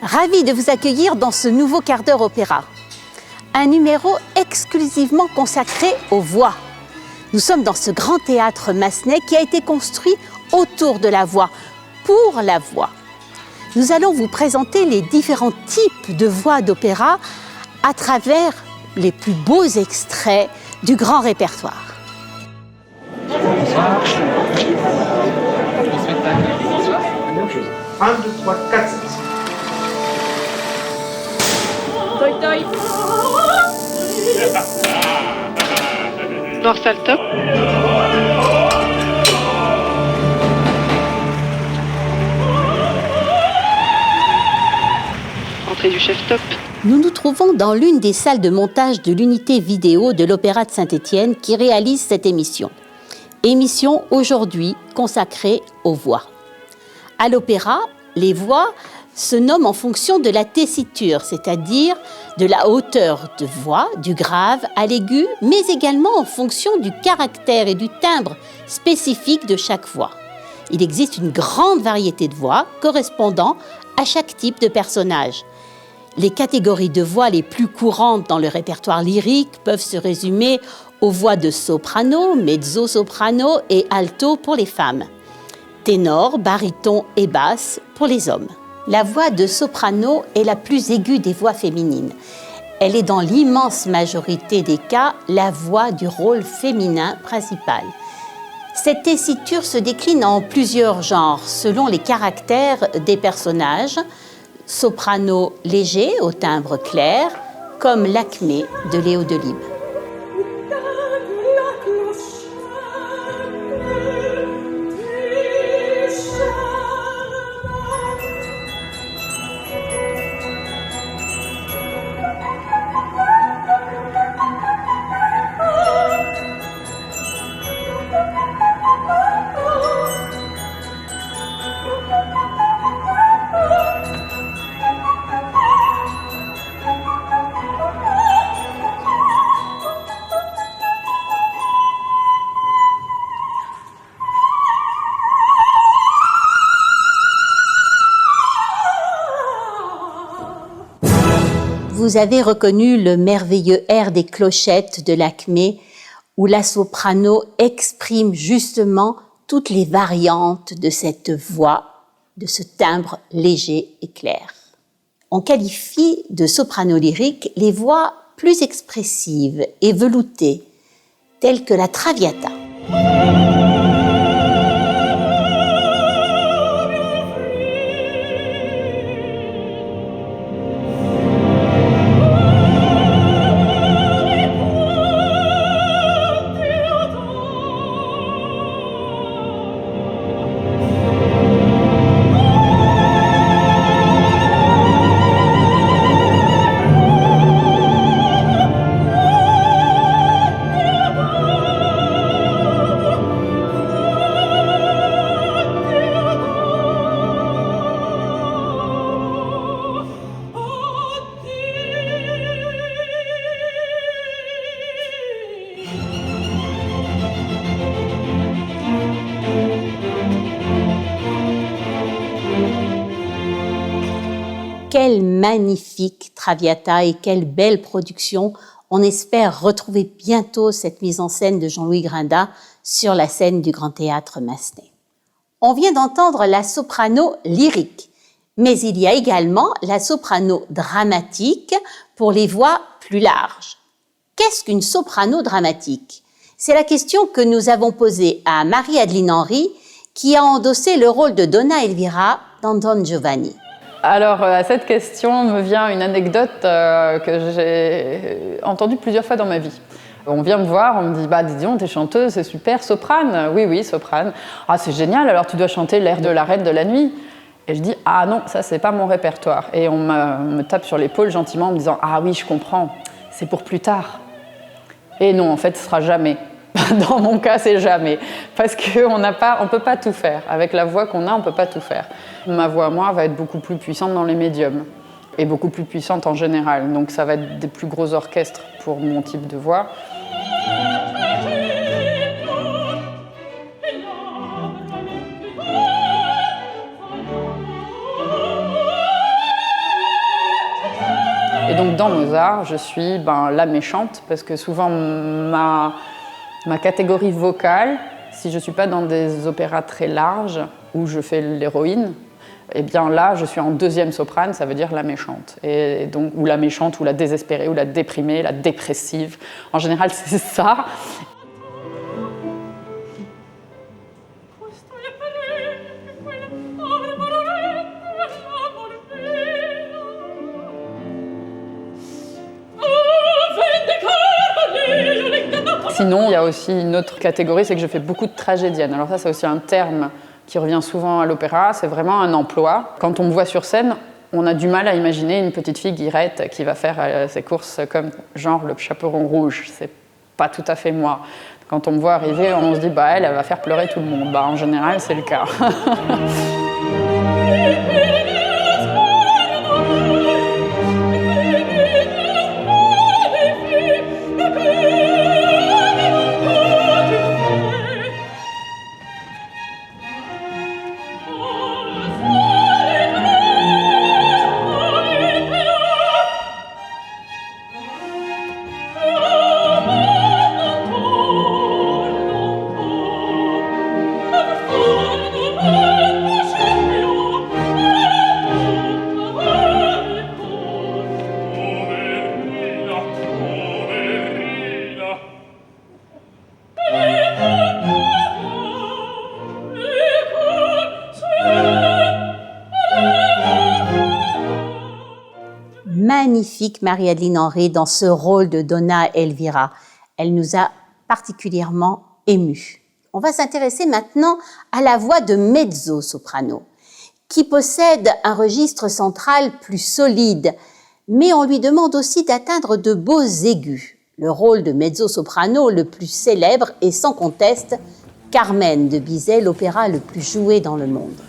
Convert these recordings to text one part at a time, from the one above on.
Ravi de vous accueillir dans ce nouveau quart d'heure opéra. Un numéro exclusivement consacré aux voix. Nous sommes dans ce grand théâtre massenet qui a été construit autour de la voix, pour la voix. Nous allons vous présenter les différents types de voix d'opéra à travers les plus beaux extraits du grand répertoire. 1, 2, 3, 4, 5. Toi, toi. Dorsal top. Entrée du chef top. Nous nous trouvons dans l'une des salles de montage de l'unité vidéo de l'Opéra de Saint-Étienne qui réalise cette émission. Émission aujourd'hui consacrée aux voix. À l'opéra, les voix se nomment en fonction de la tessiture, c'est-à-dire de la hauteur de voix, du grave à l'aigu, mais également en fonction du caractère et du timbre spécifique de chaque voix. Il existe une grande variété de voix correspondant à chaque type de personnage. Les catégories de voix les plus courantes dans le répertoire lyrique peuvent se résumer aux voix de soprano, mezzo-soprano et alto pour les femmes, ténor, baryton et basse pour les hommes. La voix de soprano est la plus aiguë des voix féminines. Elle est dans l'immense majorité des cas la voix du rôle féminin principal. Cette tessiture se décline en plusieurs genres selon les caractères des personnages. Soprano léger au timbre clair, comme l'Acmé de Léo Delibes. Vous avez reconnu le merveilleux air des clochettes de l'Acmé, où la soprano exprime justement toutes les variantes de cette voix, de ce timbre léger et clair. On qualifie de soprano lyrique les voix plus expressives et veloutées, telles que la Traviata. Quelle magnifique Traviata et quelle belle production. On espère retrouver bientôt cette mise en scène de Jean-Louis Grinda sur la scène du Grand Théâtre Massenet. On vient d'entendre la soprano lyrique, mais il y a également la soprano dramatique pour les voix plus larges. Qu'est-ce qu'une soprano dramatique? C'est la question que nous avons posée à Marie-Adeline Henry, qui a endossé le rôle de Donna Elvira dans Don Giovanni. Alors, à cette question me vient une anecdote que j'ai entendue plusieurs fois dans ma vie. On vient me voir, on me dit « dis donc, t'es chanteuse, c'est super, soprane ?» Oui, soprane. « Ah, c'est génial, alors tu dois chanter l'air de la Reine de la Nuit ?» Et je dis « Ah non, ça, c'est pas mon répertoire. » Et on me tape sur l'épaule gentiment en me disant « Ah oui, je comprends, c'est pour plus tard. » Et non, en fait, ce sera jamais. Dans mon cas, c'est jamais. Parce qu'on ne peut pas tout faire. Avec la voix qu'on a, on ne peut pas tout faire. Ma voix, moi, va être beaucoup plus puissante dans les médiums. Et beaucoup plus puissante en général. Donc ça va être des plus gros orchestres pour mon type de voix. Et donc dans Mozart, je suis la méchante, parce que souvent ma catégorie vocale, si je ne suis pas dans des opéras très larges où je fais l'héroïne, eh bien là, je suis en deuxième soprane, ça veut dire la méchante. Et donc, ou la méchante, ou la désespérée, ou la déprimée, la dépressive. En général, c'est ça. Sinon, il y a aussi une autre catégorie, c'est que je fais beaucoup de tragédiennes. Alors ça, c'est aussi un terme qui revient souvent à l'opéra, c'est vraiment un emploi. Quand on me voit sur scène, on a du mal à imaginer une petite fille guirette qui va faire ses courses comme genre le chaperon rouge. C'est pas tout à fait moi. Quand on me voit arriver, on se dit elle va faire pleurer tout le monde. En général, c'est le cas. Magnifique Marie-Adeline Henry dans ce rôle de Donna Elvira. Elle nous a particulièrement émus. On va s'intéresser maintenant à la voix de mezzo-soprano, qui possède un registre central plus solide, mais on lui demande aussi d'atteindre de beaux aigus. Le rôle de mezzo-soprano le plus célèbre est sans conteste Carmen de Bizet, l'opéra le plus joué dans le monde.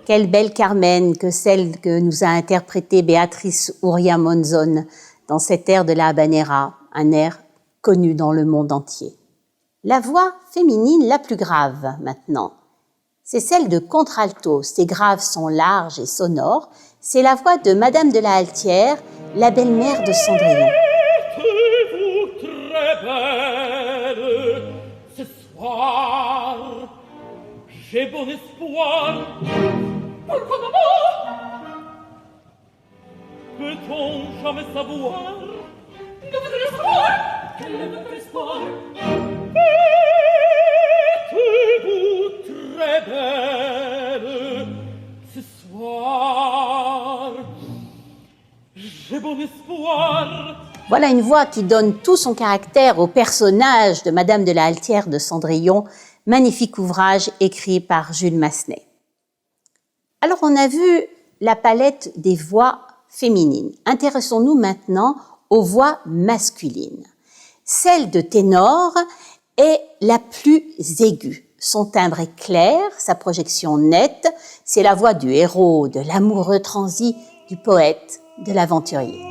Quelle belle Carmen que celle que nous a interprétée Béatrice Uria Monzon dans cet air de la Habanera, un air connu dans le monde entier. La voix féminine la plus grave maintenant, c'est celle de contralto. Ces graves sont larges et sonores. C'est la voix de Madame de la Haltière, la belle-mère de Cendrillon. Ce soir, j'ai bon espoir. Pourquoi maman? Peut-on jamais savoir? Notre espoir? Quel est notre espoir? Êtes-vous très belle ce soir? J'ai bon espoir. Voilà une voix qui donne tout son caractère au personnage de Madame de la Haltière de Cendrillon, magnifique ouvrage écrit par Jules Massenet. Alors on a vu la palette des voix féminines. Intéressons-nous maintenant aux voix masculines. Celle de ténor est la plus aiguë. Son timbre est clair, sa projection nette, c'est la voix du héros, de l'amoureux transi, du poète, de l'aventurier.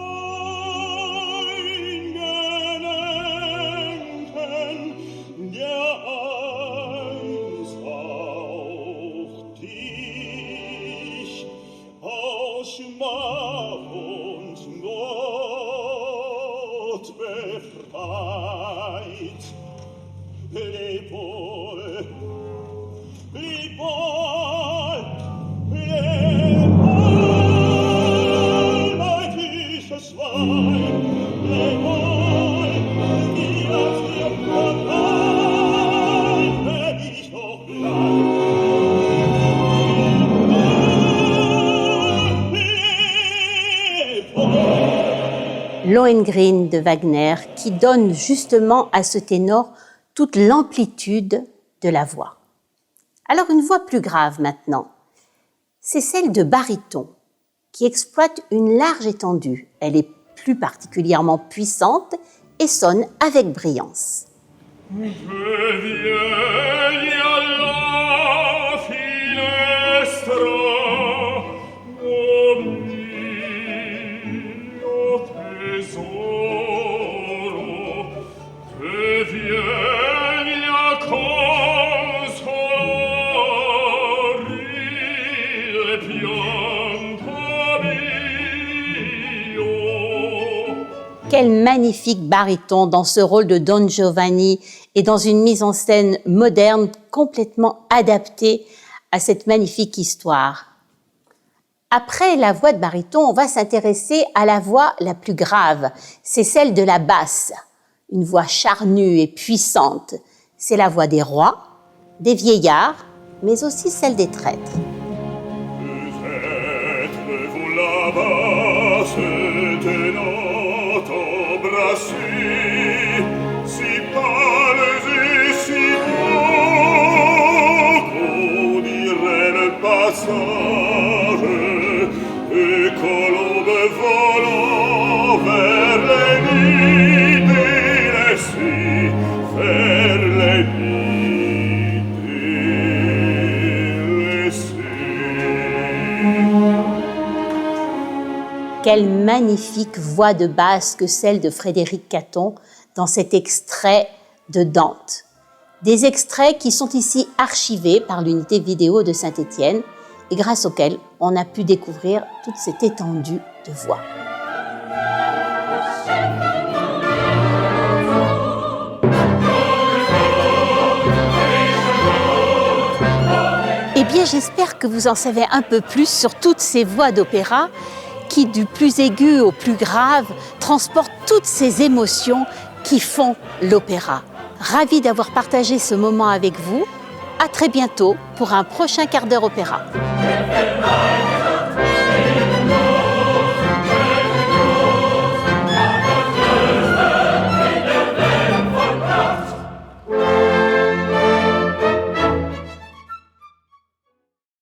Lohengrin de Wagner, qui donne justement à ce ténor toute l'amplitude de la voix. Alors une voix plus grave maintenant, c'est celle de baryton, qui exploite une large étendue. Elle est plus particulièrement puissante et sonne avec brillance. Quel magnifique baryton dans ce rôle de Don Giovanni et dans une mise en scène moderne complètement adaptée à cette magnifique histoire. Après la voix de baryton, on va s'intéresser à la voix la plus grave. C'est celle de la basse, une voix charnue et puissante. C'est la voix des rois, des vieillards, mais aussi celle des traîtres. Si pâles et si beaux qu'on dirait le passage des colombes volant vers les nids délaissés, vers les nids délaissés. Quelle magnifique voix de basse que celle de Frédéric Catton dans cet extrait de Dante. Des extraits qui sont ici archivés par l'unité vidéo de Saint-Étienne et grâce auxquels on a pu découvrir toute cette étendue de voix. Eh bien, j'espère que vous en savez un peu plus sur toutes ces voix d'opéra qui, du plus aigu au plus grave, transportent toutes ces émotions qui font l'opéra. Ravie d'avoir partagé ce moment avec vous. À très bientôt pour un prochain quart d'heure opéra.